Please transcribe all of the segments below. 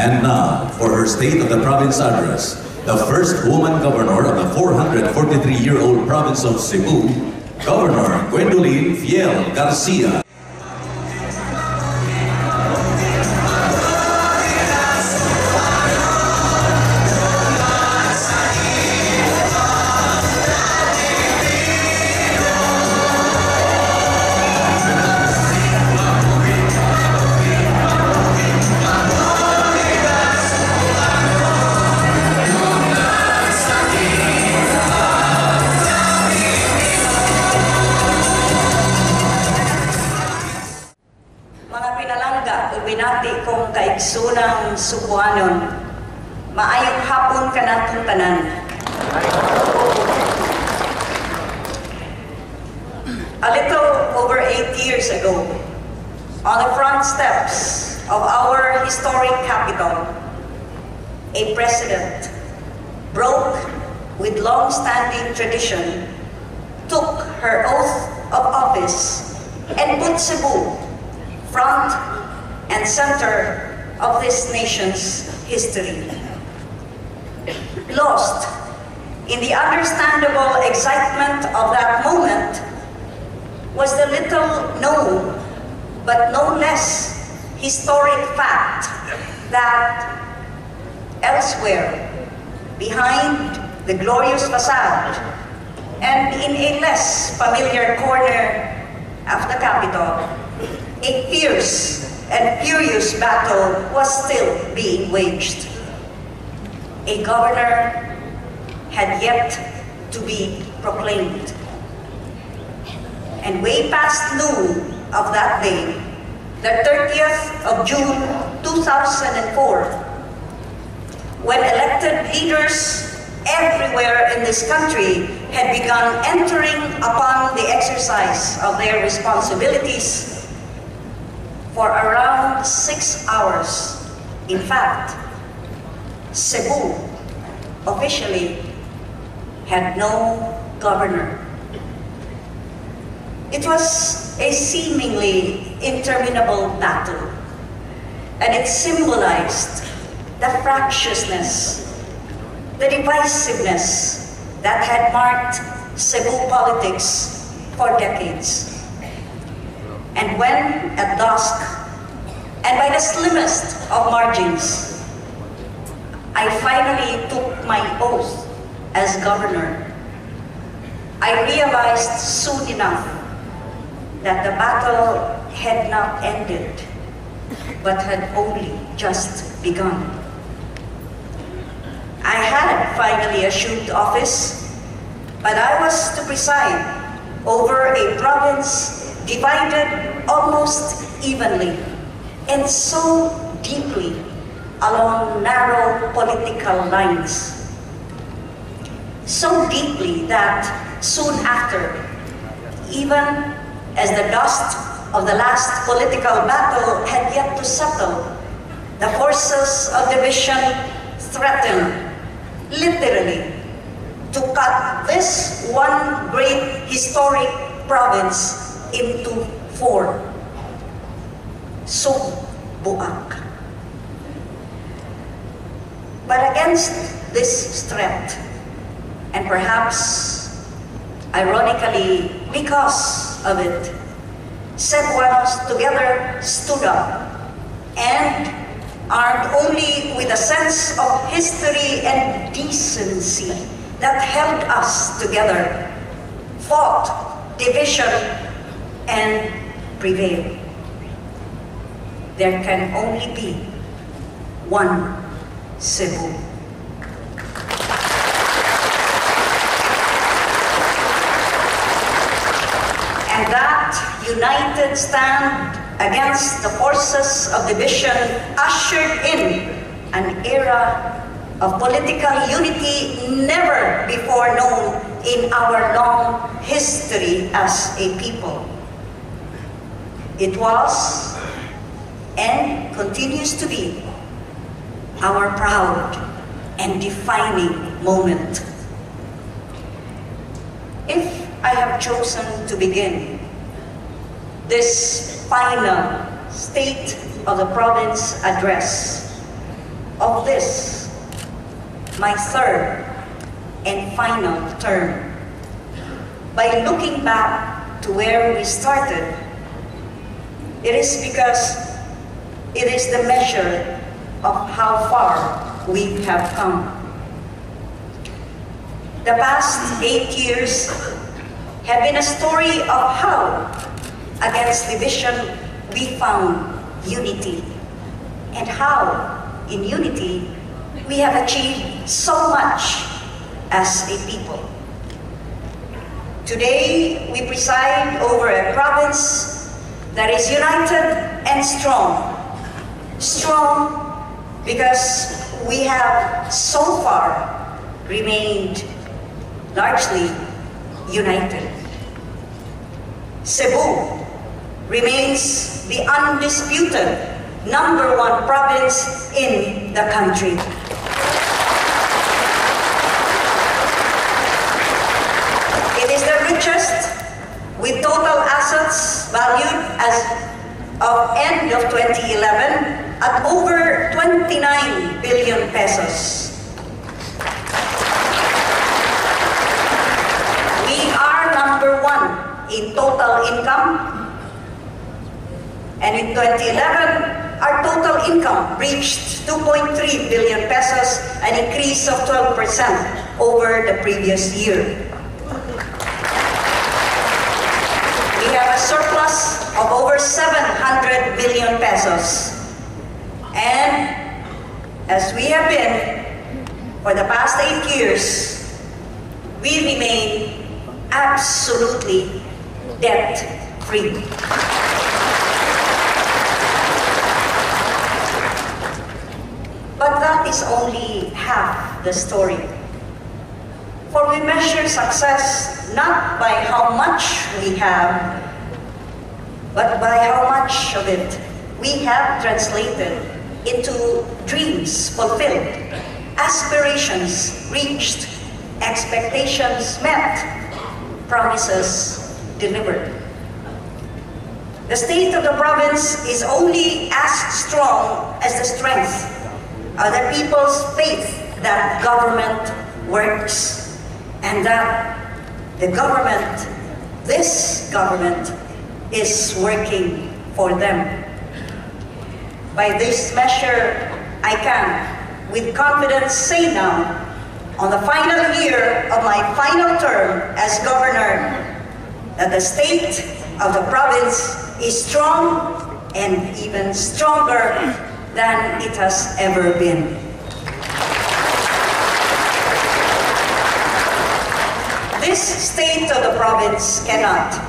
And now, for her State of the Province address, the first woman governor of the 443-year-old province of Cebu, Governor Gwendolyn Fiel Garcia. Binati kong kaigsunang Subuanon, maayong hapon kanatong tanan. A little over 8 years ago, on the front steps of our historic capital, a president broke with long-standing tradition, took her oath of office, and put Cebu front and center of this nation's history. Lost in the understandable excitement of that moment was the little known but no less historic fact that elsewhere, behind the glorious facade and in a less familiar corner of the capital, a fierce and furious battle was still being waged. A governor had yet to be proclaimed. And way past noon of that day, the 30th of June 2004, when elected leaders everywhere in this country had begun entering upon the exercise of their responsibilities, for around 6 hours, in fact, Cebu officially had no governor. It was a seemingly interminable battle, and it symbolized the fractiousness, the divisiveness that had marked Cebu politics for decades. And when, at dusk, and by the slimmest of margins, I finally took my oath as governor, I realized soon enough that the battle had not ended, but had only just begun. I had finally assumed office, but I was to preside over a province divided almost evenly and so deeply along narrow political lines. So deeply that soon after, even as the dust of the last political battle had yet to settle, the forces of division threatened, literally, to cut this one great historic province into 4. Subuak. But against this threat, and perhaps ironically because of it, Cebuanos together stood up and, armed only with a sense of history and decency that held us together, fought division and prevailed. There can only be one Cebu. And that united stand against the forces of division ushered in an era of political unity never before known in our long history as a people. It was and continues to be our proud and defining moment. If I have chosen to begin this final State of the Province address of this, my third and final term. By looking back to where we started, it is because it is the measure of how far we have come. The past 8 years have been a story of how, against division, we found unity, and how, in unity, we have achieved so much as a people. Today, we preside over a province that is united and strong. Strong because we have so far remained largely united. Cebu remains the undisputed #1 province in the country. It is the richest, with total assets valued as of end of 2011 at over 29 billion pesos. We are #1 in total income, and in 2011, our total income reached 2.3 billion pesos, an increase of 12% over the previous year. We have a surplus of over 700 billion pesos. And as we have been for the past 8 years, we remain absolutely debt-free. But that is only half the story. For we measure success not by how much we have, but by how much of it we have translated into dreams fulfilled, aspirations reached, expectations met, promises delivered. The state of the province is only as strong as the strength of the people's faith that government works, and that the government, this government, is working for them. By this measure, I can, with confidence, say now, on the final year of my final term as governor, that the state of the province is strong and even stronger than it has ever been. This state of the province cannot,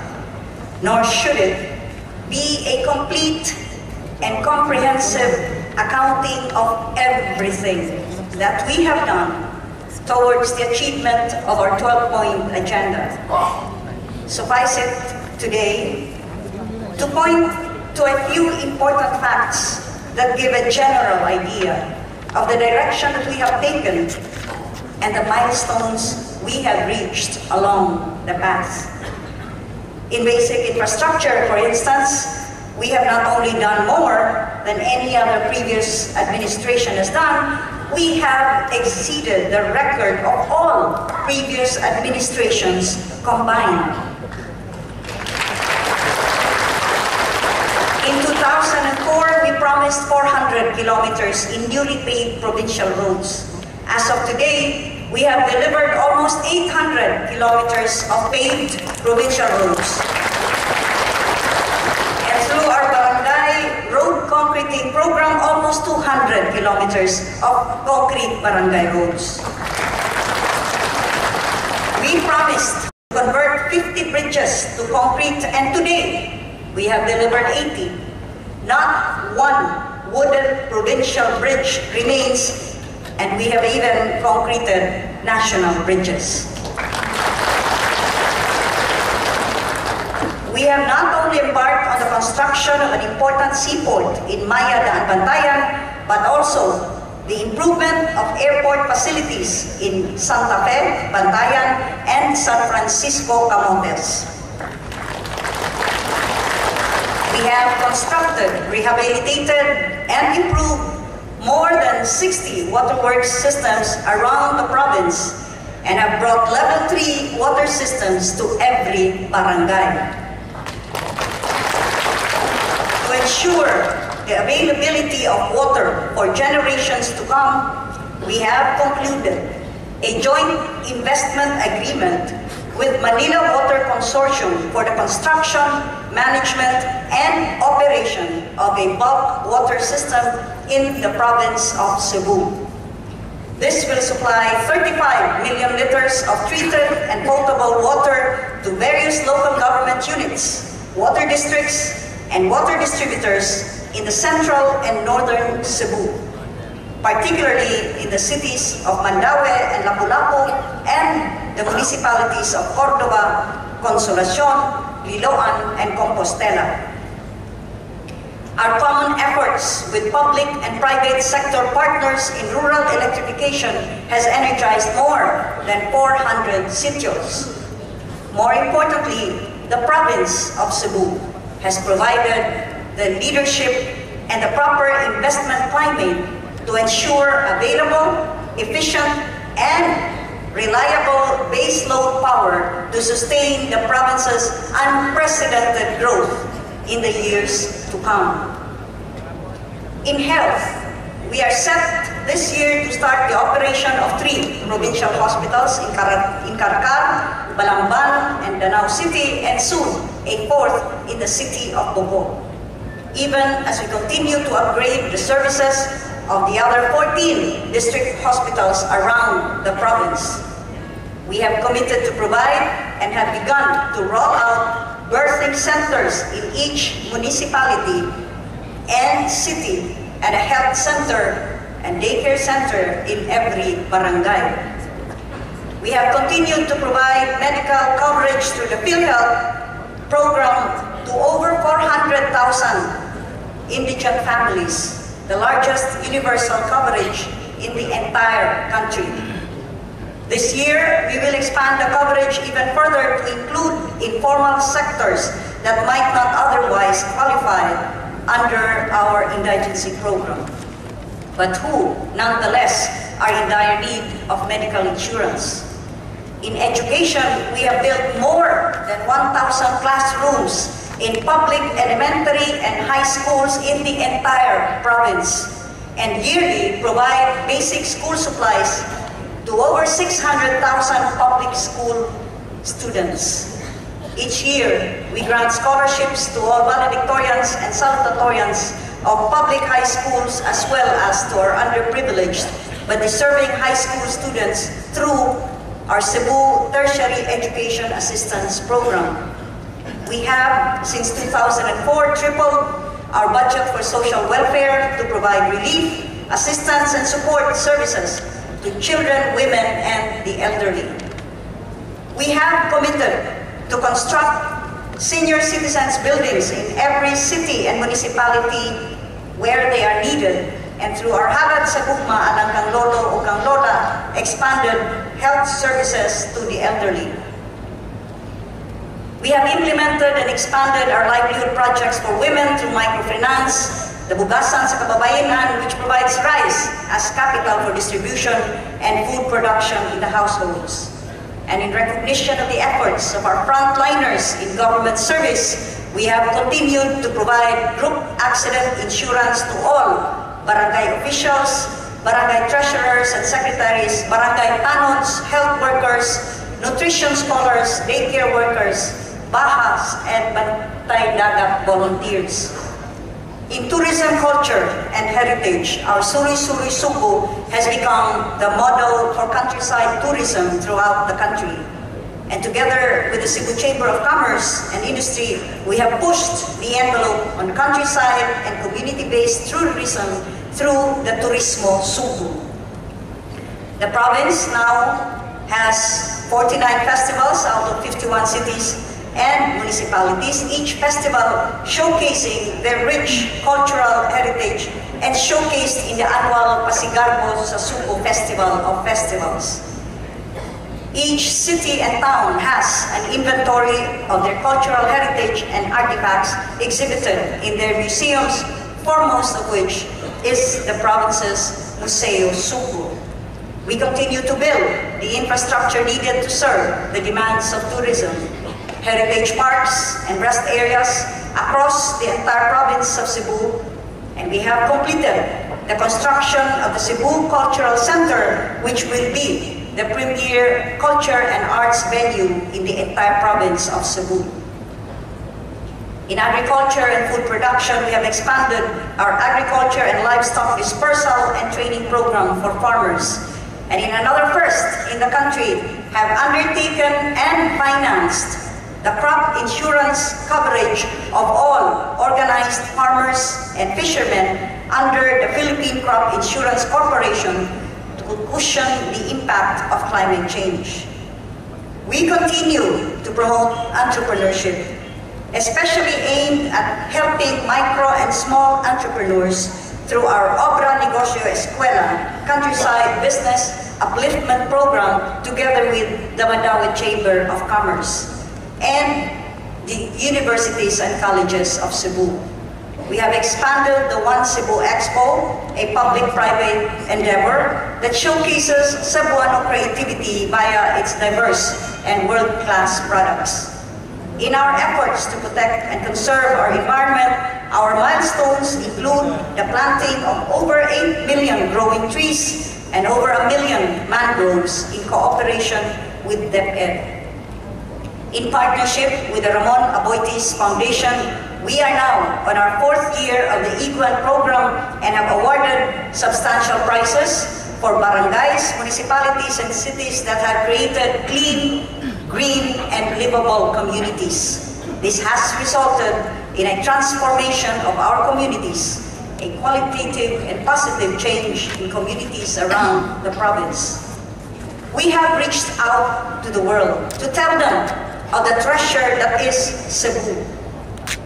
nor should it, be a complete and comprehensive accounting of everything that we have done towards the achievement of our 12-point agenda. Suffice it today to point to a few important facts that give a general idea of the direction that we have taken and the milestones we have reached along the path. In basic infrastructure, for instance, we have not only done more than any other previous administration has done, we have exceeded the record of all previous administrations combined. In 2004, we promised 400 kilometers in newly paved provincial roads. As of today, we have delivered almost 800 kilometers of paved provincial roads. And through our barangay road concreting program, almost 200 kilometers of concrete barangay roads. We promised to convert 50 bridges to concrete, and today, we have delivered 80. Not one wooden provincial bridge remains, and we have even concreted national bridges. We have not only embarked on the construction of an important seaport in Mayad and Bantayan, but also the improvement of airport facilities in Santa Fe, Bantayan, and San Francisco, Camotes. We have constructed, rehabilitated, and improved more than 460 waterworks systems around the province and have brought level 3 water systems to every barangay. To ensure the availability of water for generations to come, we have concluded a joint investment agreement with Manila Water Consortium for the construction, management, and operation of a bulk water system in the province of Cebu. This will supply 35 million liters of treated and potable water to various local government units, water districts, and water distributors in the central and northern Cebu, particularly in the cities of Mandaue and Lapu-Lapu and the municipalities of Córdoba, Consolacion, Liloan, and Compostela. Our common efforts with public and private sector partners in rural electrification has energized more than 400 sitios. More importantly, the province of Cebu has provided the leadership and the proper investment climate to ensure available, efficient, and reliable baseload power to sustain the province's unprecedented growth in the years to come. In health, we are set this year to start the operation of 3 provincial hospitals in Karkar, Balamban, and Danao City, and soon a 4th in the city of Bohol, even as we continue to upgrade the services of the other 14 district hospitals around the province. We have committed to provide and have begun to roll out birthing centers in each municipality and city, and a health center and daycare center in every barangay. We have continued to provide medical coverage through the PhilHealth program to over 400,000 indigent families, the largest universal coverage in the entire country. This year, we will expand the coverage even further to include informal sectors that might not otherwise qualify under our indigency program, but who, nonetheless, are in dire need of medical insurance. In education, we have built more than 1,000 classrooms in public elementary and high schools in the entire province, and yearly provide basic school supplies to over 600,000 public school students. Each year, we grant scholarships to all valedictorians and salutatorians of public high schools, as well as to our underprivileged but deserving high school students through our Cebu Tertiary Education Assistance Program. We have, since 2004, tripled our budget for social welfare to provide relief, assistance, and support services to children, women, and the elderly. We have committed to construct senior citizens buildings in every city and municipality where they are needed, and through our Halad sa Gugma Alang Kang Lolo o Kang Lola, expanded health services to the elderly. We have implemented and expanded our livelihood projects for women through microfinance, the Bugasan sa Kababayenan, which provides rice as capital for distribution and food production in the households. And in recognition of the efforts of our frontliners in government service, we have continued to provide group accident insurance to all barangay officials, barangay treasurers and secretaries, barangay tanods, health workers, nutrition scholars, daycare workers, bahas, and bantay dagat volunteers. In tourism, culture, and heritage, our Suri-Suri Subo has become the model for countryside tourism throughout the country. And together with the Cebu Chamber of Commerce and Industry, we have pushed the envelope on countryside and community-based tourism through the Turismo Subo. The province now has 49 festivals out of 51 cities and municipalities, each festival showcasing their rich cultural heritage and showcased in the annual Pasigarbo sa Subo Festival of Festivals. Each city and town has an inventory of their cultural heritage and artifacts exhibited in their museums, foremost of which is the province's Museo Subo. We continue to build the infrastructure needed to serve the demands of tourism, heritage parks and rest areas across the entire province of Cebu, and we have completed the construction of the Cebu Cultural Center, which will be the premier culture and arts venue in the entire province of Cebu. In agriculture and food production, we have expanded our agriculture and livestock dispersal and training program for farmers. And in another first in the country, have undertaken and financed the crop insurance coverage of all organized farmers and fishermen under the Philippine Crop Insurance Corporation to cushion the impact of climate change. We continue to promote entrepreneurship, especially aimed at helping micro and small entrepreneurs through our Obra Negosyo Escuela Countryside Business Upliftment Program together with the Mandaue Chamber of Commerce and the universities and colleges of Cebu. We have expanded the One Cebu Expo, a public-private endeavor that showcases Cebuano creativity via its diverse and world-class products. In our efforts to protect and conserve our environment, our milestones include the planting of over 8 million growing trees and over 1 million mangroves in cooperation with DepEd. In partnership with the Ramon Aboitiz Foundation, we are now on our 4th year of the Iguan program and have awarded substantial prizes for barangays, municipalities, and cities that have created clean, green, and livable communities. This has resulted in a transformation of our communities, a qualitative and positive change in communities around the province. We have reached out to the world to tell them of the treasure that is Cebu.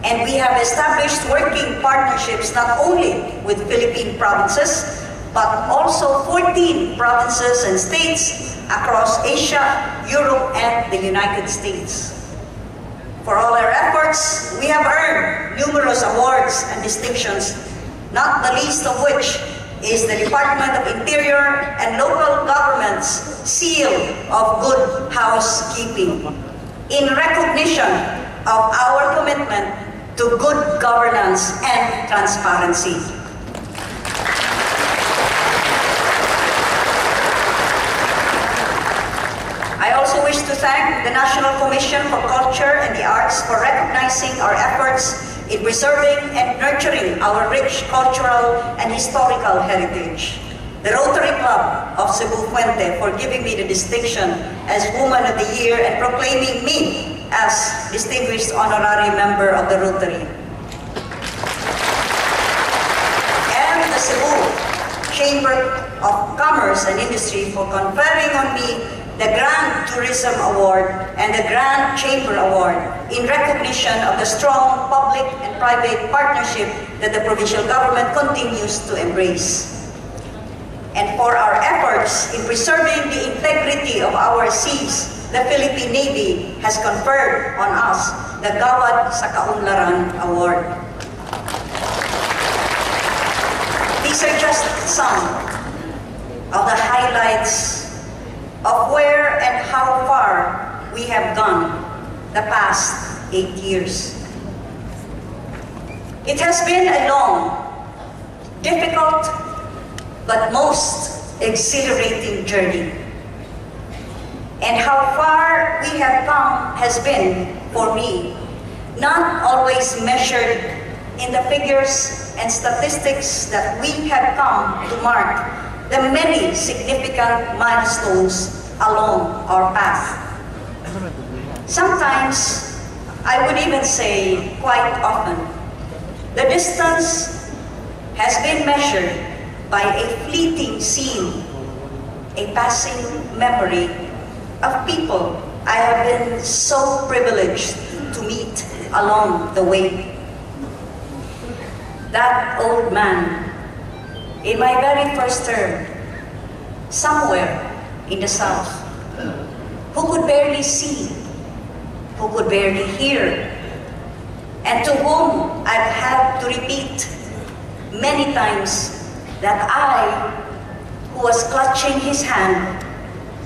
And we have established working partnerships not only with Philippine provinces, but also 14 provinces and states across Asia, Europe, and the United States. For all our efforts, we have earned numerous awards and distinctions, not the least of which is the Department of Interior and Local Government's Seal of Good Housekeeping, in recognition of our commitment to good governance and transparency. I also wish to thank the National Commission for Culture and the Arts for recognizing our efforts in preserving and nurturing our rich cultural and historical heritage. The Rotary Club of Cebu Fuente for giving me the distinction as Woman of the Year and proclaiming me as Distinguished Honorary Member of the Rotary. And the Cebu Chamber of Commerce and Industry for conferring on me the Grand Tourism Award and the Grand Chamber Award in recognition of the strong public and private partnership that the provincial government continues to embrace. And for our efforts in preserving the integrity of our seas, the Philippine Navy has conferred on us the Gawad sa Kaunlaran Award. These are just some of the highlights of where and how far we have gone the past 8 years. It has been a long, difficult, but most exhilarating journey. And how far we have come has been, for me, not always measured in the figures and statistics that we have come to mark the many significant milestones along our path. Sometimes, I would even say quite often, the distance has been measured by a fleeting scene, a passing memory of people I have been so privileged to meet along the way. That old man, in my very first term, somewhere in the South, who could barely see, who could barely hear, and to whom I've had to repeat many times that I, who was clutching his hand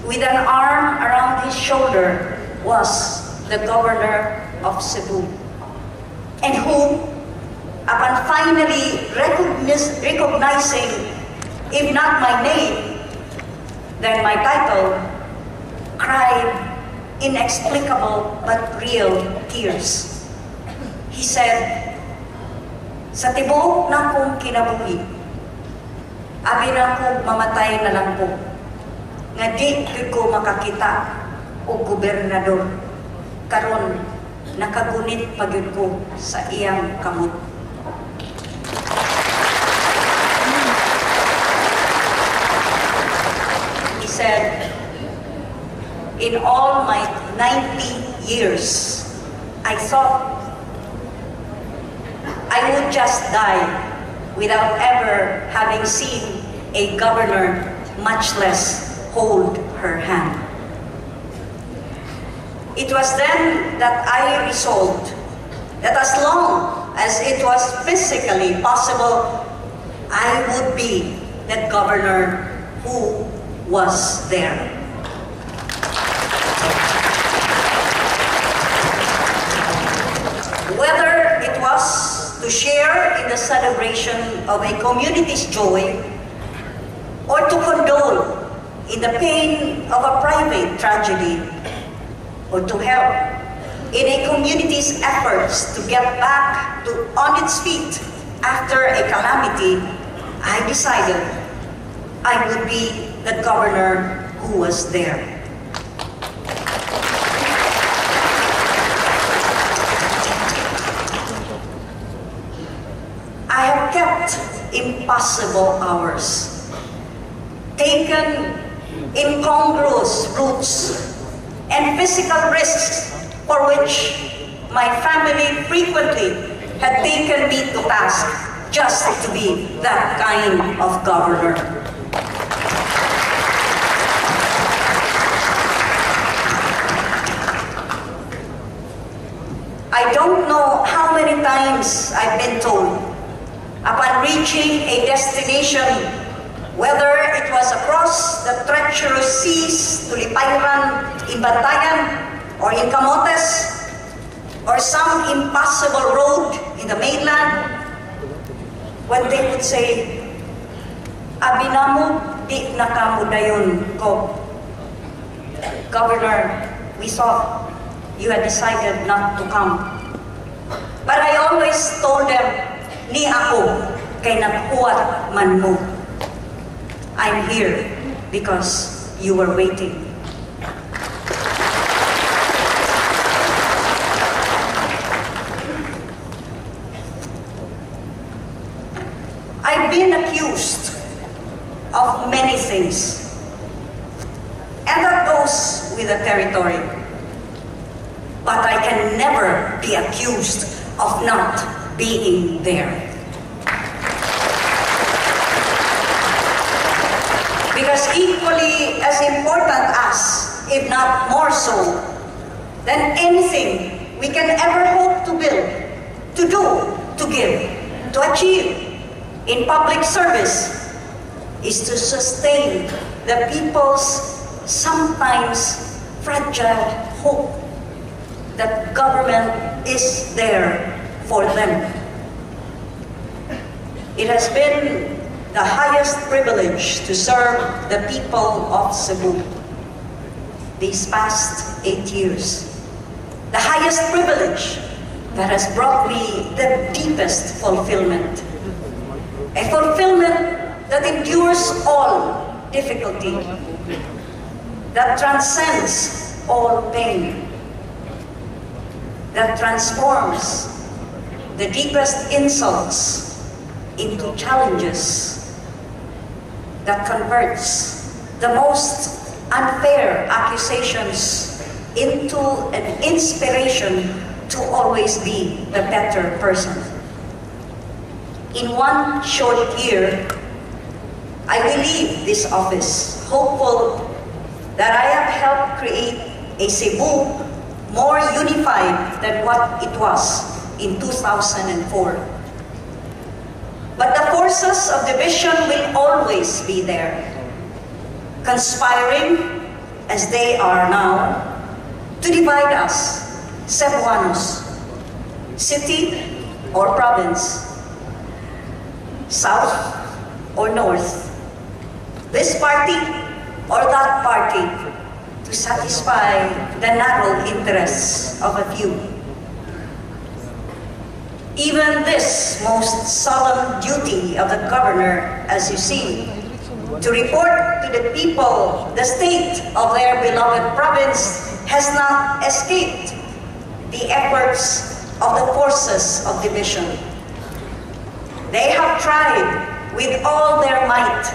with an arm around his shoulder, was the governor of Cebu, and who, upon finally recognizing, if not my name, then my title, cried inexplicable but real tears. He said, "Sa tibuok na kong kinabuhi, abi na ko mamatay na lang po, nga di ko makakita o gobernador, karon nakagunit pagyud ko sa iyang kamot." He said, "In all my 90 years, I thought I would just die without ever having seen a governor, much less hold her hand." It was then that I resolved that as long as it was physically possible, I would be that governor who was there. Whether it was to share in the celebration of a community's joy or to condole in the pain of a private tragedy, or to help in a community's efforts to get back on its feet after a calamity, I decided I would be the governor who was there. I have kept impossible hours, taken incongruous routes, and physical risks for which my family frequently had taken me to task just to be that kind of governor. I don't know how many times I've been told, upon reaching a destination, whether it was across the treacherous seas to Lipayran in Bantayan or in Camotes, or some impossible road in the mainland, when they would say, "Abi namo di nakamudayon ko. Governor, we thought you had decided not to come." But I always told them, "Ni ako kay naghuwat man mo. I'm here because you were waiting." I've been accused of many things, and that goes with the territory. But I can never be accused of not being there. Because equally as important as, if not more so, than anything we can ever hope to build, to do, to give, to achieve in public service, is to sustain the people's sometimes fragile hope that government is there for them. It has been the highest privilege to serve the people of Cebu these past 8 years. The highest privilege that has brought me the deepest fulfillment. A fulfillment that endures all difficulty, that transcends all pain, that transforms the deepest insults into challenges, that converts the most unfair accusations into an inspiration to always be the better person. In one short year, I will leave this office hopeful that I have helped create a Cebu more unified than what it was in 2004. But the forces of division will always be there, conspiring, as they are now, to divide us, Cebuanos, city or province, south or north, this party or that party, to satisfy the narrow interests of a few. Even this most solemn duty of the governor, as you see, to report to the people the state of their beloved province, has not escaped the efforts of the forces of division. They have tried with all their might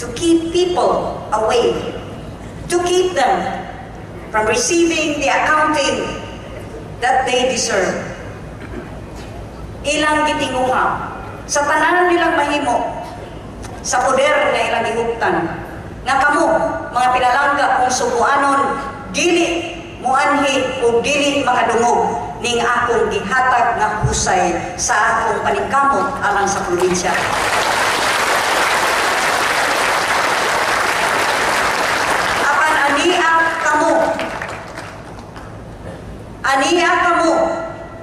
to keep people away, to keep them from receiving the accounting that they deserve. Ilang gitinguha sa tanan nilang mahimo sa poder nga ilang gihuptan nga kamo mga pinalangga kung Cebuanon dili muanhi o dili makadungog ning akong gihatag nga husay sa akong paningkamot alang sa probinsya. Apan ania kamo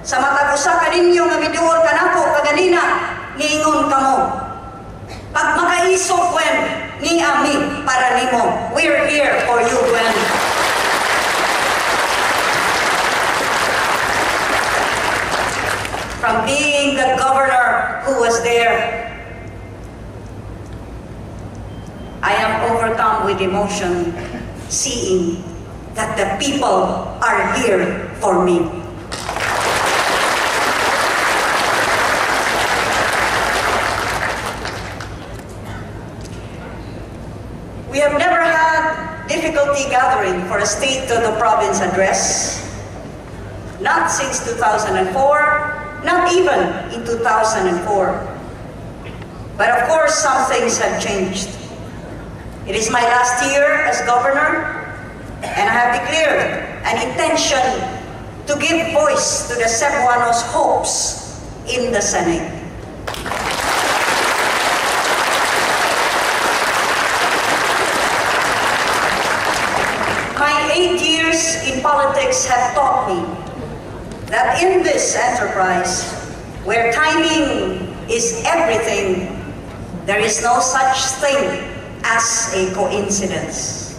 sa matag usa ka ninyo nga miduol kanako kaganina niingon kamo. Pag makaisog Gwen, ni ami para nimo. We're here for you, Gwen. From being the governor who was there, I am overcome with emotion seeing that the people are here for me. We have never had difficulty gathering for a State of the Province address, not since 2004, not even in 2004. But of course, some things have changed. It is my last year as governor, and I have declared an intention to give voice to the Cebuanos' hopes in the Senate. My 8 years in politics have taught me that in this enterprise, where timing is everything, there is no such thing as a coincidence.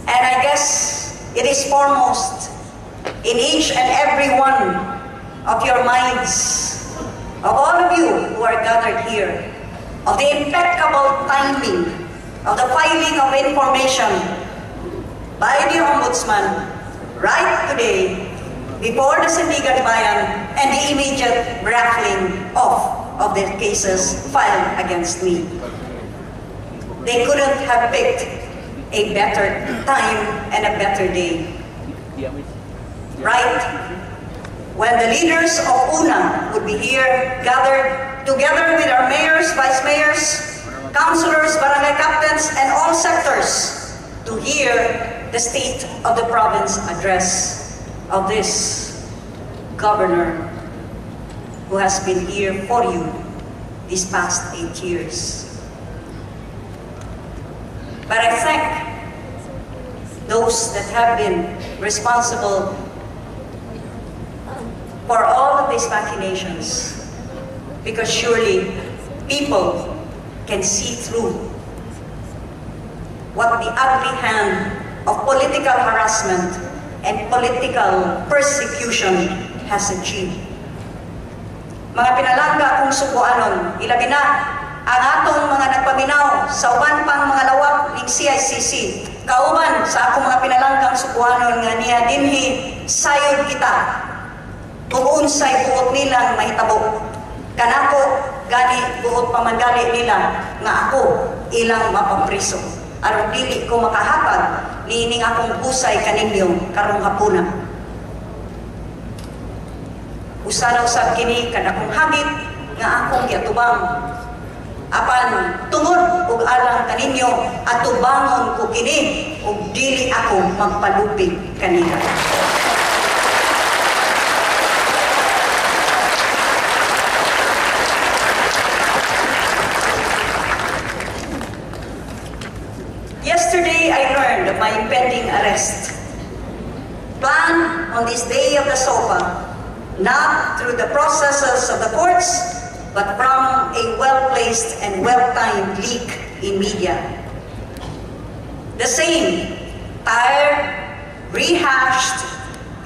And I guess it is foremost in each and every one of your minds, of all of you who are gathered here, of the impeccable timing of the filing of information by the Ombudsman right today before the Sandigan Bayan and the immediate raffling off of the cases filed against me. They couldn't have picked a better time and a better day. Right when the leaders of UNA would be here, gathered together with our mayors, vice mayors, councilors, barangay captains, and all sectors to hear the State of the Province address of this governor who has been here for you these past 8 years. But I thank those that have been responsible for all of these machinations, because surely people can see through what the ugly hand of political harassment and political persecution has achieved. Mga pinalangga kong Cebuanon, ilabi na ang atong mga nagpaminaw sa uban pang mga lawak ng CICC, kauban sa akong mga pinalanggang Cebuanon nga niya dinhi sayod kita kung unsay buot nilang mahitabo. Kanako gani buot pamangali nila nga ako ilang mapapriso aron dili ko makahatag niining akong husay kaninyo karong hapuna. Usa na usab kini kadakong hagit nga akong giatubang apan tungod ug alang kaninyo atubangon ko kini ug dili ako magpalupig kanila. my impending arrest. Plan on this day of the SOPA, not through the processes of the courts, but from a well-placed and well-timed leak in media. The same tired, rehashed,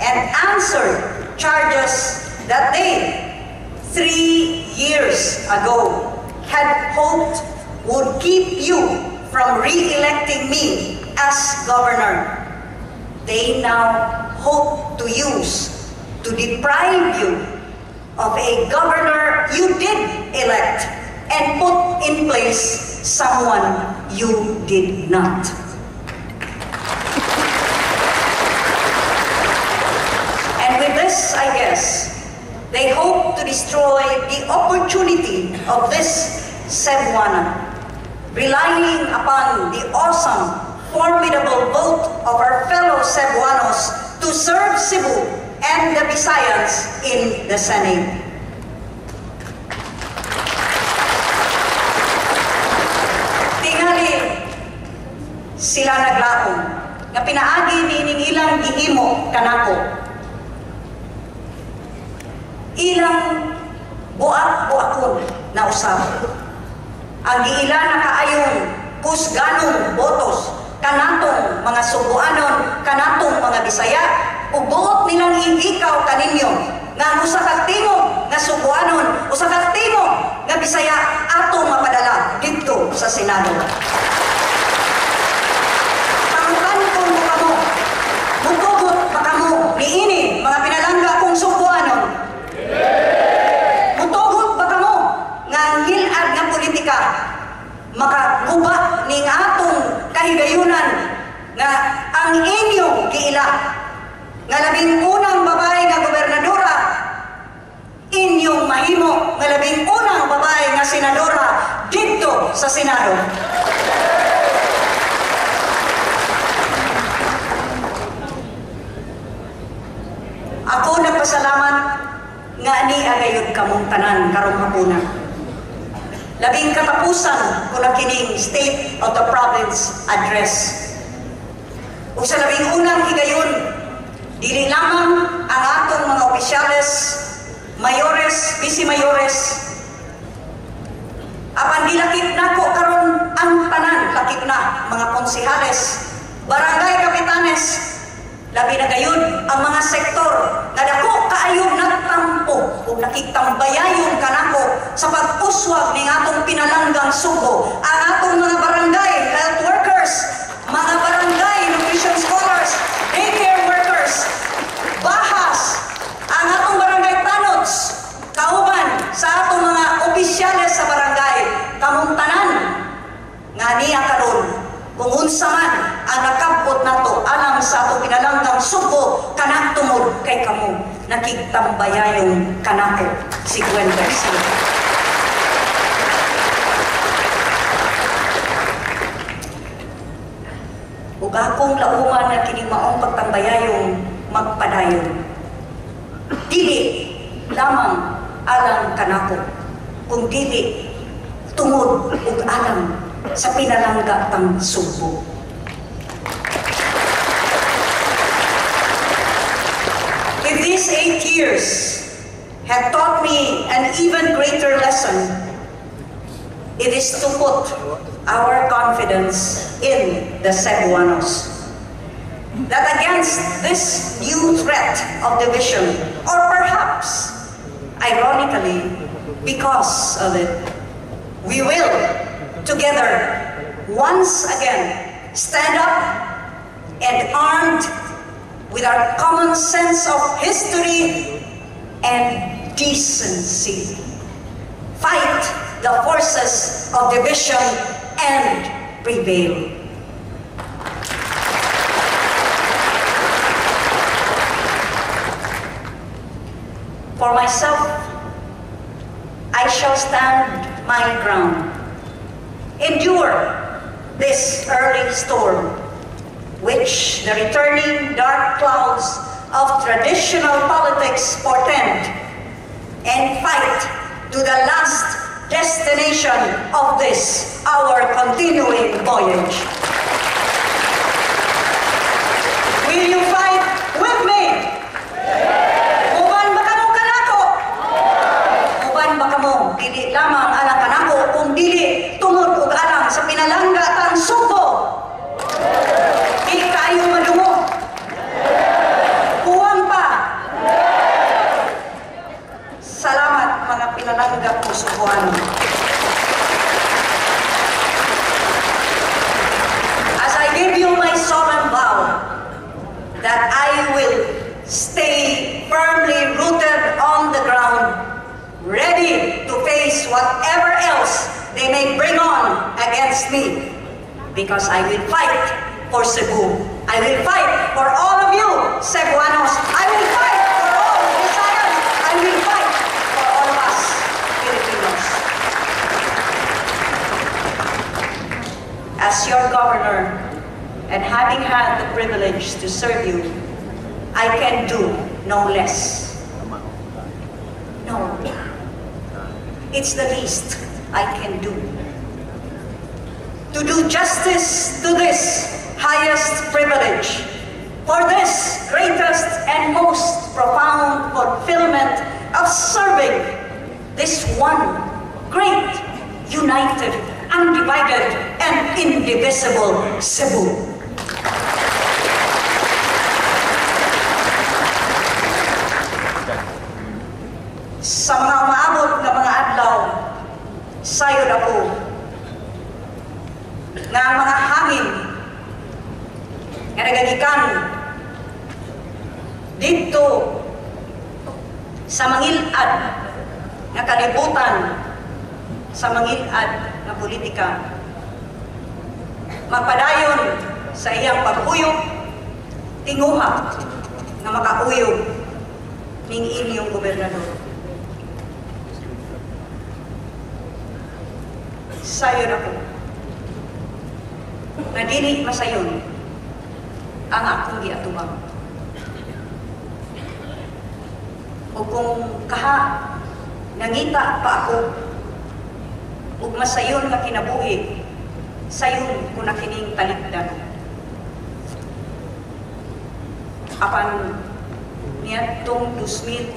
and answered charges that they, 3 years ago, had hoped would keep you from re-electing me as governor. They now hope to use to deprive you of a governor you did elect and put in place someone you did not. And with this, I guess, they hope to destroy the opportunity of this Cebuana, relying upon the awesome, formidable vote of our fellow Cebuanos to serve Cebu and the Visayas in the Senate. Tingali sila naglaom nga pinaagi niining ilang gihimo kanako. Ilang buak-buakon na usab. Ang giila na kaayon kusganong botos kanatong mga Subuanon, kanatong mga Bisaya, ug buot nilang ihikaw kaninyo nga usa ka tingog nga Subuanon, usa ka tingog nga Bisaya atong mapadala didto sa Senado. Pangkanton mo kamo, mutugot pa kamo niini mga pinalangga kong Subuanon. Mutugot ba kamo nga ang hilad nga politika makaguba ning atong kahigayunan nga ang inyong giila nga labing unang babae nga gobernadora inyong mahimo nga labing unang babae nga senadora dito sa Senado. Ako nagpasalamat nga ni agayod kamong tanan karong hapuna. Labing katapusan ko na kining State of the Province Address. Ug sa labing unang higayon, dili lamang ang atong mga opisyales, mayores, vice-mayores, apan dilakip na ko karon ang tanan, lakip na mga konsehales, barangay kapitanes, labi na gayon ang mga sektor na dako kaayon nagtampo ug nakigtambayayon kanako sa pag-uswag ning atong pinalanggang Subo, ang atong mga barangay health workers, mga barangay nutrition scholars, daycare workers, bahas, ang atong barangay tanods, kauban sa atong mga opisyales sa barangay, kamong tanan nga niya karon kung unsa man ang nakabot nato alang sa atong pinalanggang Subo kanang tungod kay kamo nakigtambayayong kanako 50%. Ug akong lauman na kini maong pagtambayayong magpadayon. Dili lamang alang kanako, kung dili tungod ug alang sa pinalangga tang Subo. If these 8 years have taught me an even greater lesson, it is to put our confidence in the Cebuanos. That against this new threat of division, or perhaps, ironically, because of it, we will together, once again, stand up and armed with our common sense of history and decency, fight the forces of division and prevail. For myself, I shall stand my ground. Endure this early storm, which the returning dark clouds of traditional politics portend, and fight to the last destination of this, our continuing voyage. Will you fight with me? Uban ba kamong kanako? Uban ba kamong dili lamang alang kanako kung dili tungod ug alang sa pinalangga tang Subo? Di kayo madungo. Kuwang pa. Salamat mga pinalangga kong Subuan. As I give you my solemn vow that I will stay firmly rooted on the ground, ready to face whatever else they may bring on against me, because I will fight for Cebu. I will fight for all of you, Cebuanos. I will fight for all Visayas. I will fight for all of us, Filipinos. As your governor, and having had the privilege to serve you, I can do no less. No. It's the least I can do. To do justice to this highest privilege, for this greatest and most profound fulfillment of serving this one great, united, undivided, and indivisible Cebu. Sa mga umaabot na mga adlaw, sayod ako nga ang mga hangin nga nagagikan dito sa mangilad nga kalibutan, sa mangilad nga politika, magpadayon sa iyang paghuyog, tinguha nga makauyog ning inyong gobernador. Sayon ako na dili masayon ang akong giatubang. O kung kaha nangita pa ako ug masayon nga kinabuhi, sayon ko na kining talikdan. Apan niadtong 2004,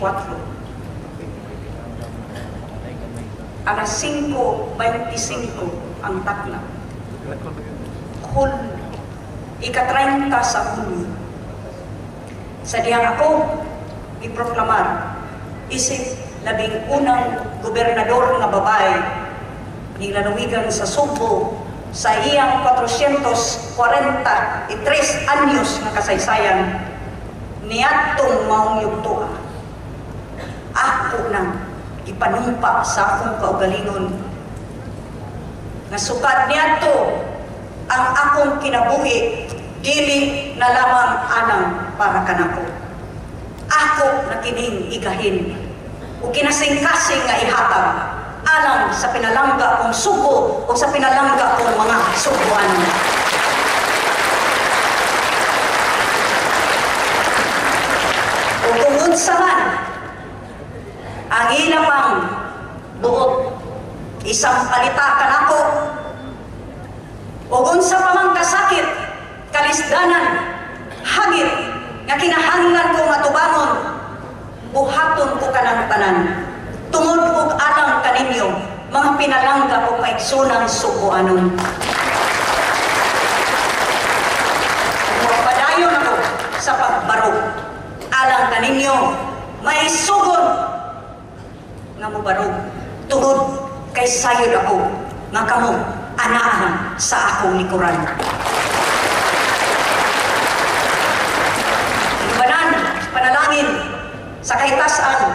alas 5:25 ang takna. Ika-30 sa Hunyo. Sa diyang ako iproklamar isip labing unang gobernador nga babae ni lalawigan sa Subo sa iyang 443 anyos nga kasaysayan niadtong maong yugto. Ako nang ipanumpa sa akong kaugalingon nga sukad niadto ang akong kinabuhi dili na lamang anang para kanako. Ako na kining igahin o kinasing-kasing nga ihatag alang sa pinalangga kong Subo o sa pinalangga kong mga Subuan. O tungod sa man ang ilapang buot isang palita kanako o unsa pa mang kasakit, kalisdanan, hagit nga kinahanglan ko matubangon, buhaton ko kanang tanan tungod og alang kaninyo mga pinalangga ko kaigsunang Subuanon. Padayon ako sa pagbarog alang kaninyo may sugon nga mobarog tungod kay sayod ako nga kamo anaan sa akong likuran. Ibanan, panalangin sa kahitasan,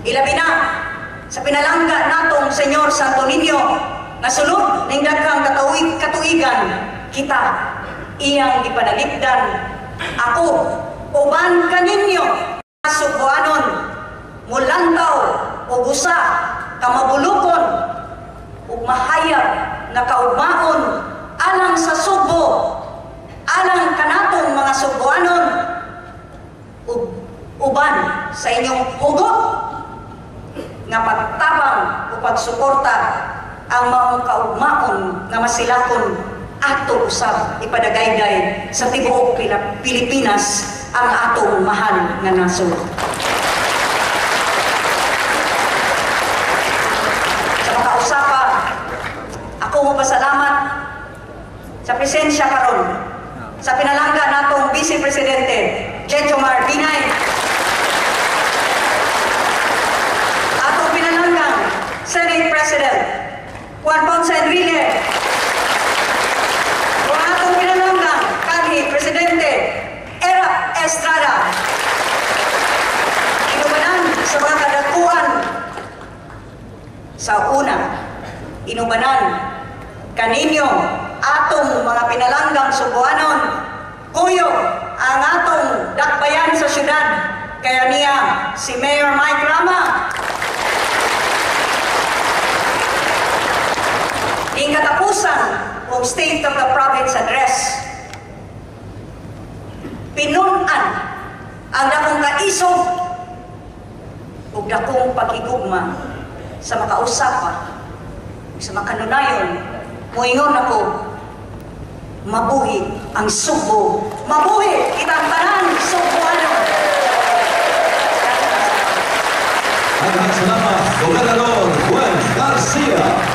ilabi na sa pinalangga natong Senyor Santo Niño nga sulod ning daghang katuigan kita iyang ipanalipdan ako uban kaninyo Subuanon mulantaw o busa kamabulukon ug mahayag na kaugmaon alang sa Subo, alang kanatong mga Subuanon, ug uban sa inyong hugot nga pagtabang o pagsuporta ang maong kaugmaon nga masilakon ato usab ipadagayday sa tibuok Pilipinas ang atong mahal nga nasod. Sa makausapa, ako mo pasalamat sa presensya karon sa pinalangga natong Vice Presidente Jejomar Binay, atong pinalanggang Senate President Juan Ponce Enrile, o atong pinalanggang kanhi Presidente Era Estrada. Inubanan sa mga kadakuan. Sa una, inubanan kaninyo atong mga pinalanggang Subuanon, kuyo ang atong dakbayan sa syudad, kaya niya si Mayor Mike Rama. Ing katapusan ng State of the Province Address, pinunan ang dakong kaisog ug dakong pagigugma sa makausapa, sa makanunayon. Muingon ako, mabuhi ang Subo, mabuhi kitang tanan Subuanon. Maraming salamat, Gobernador Juan Garcia.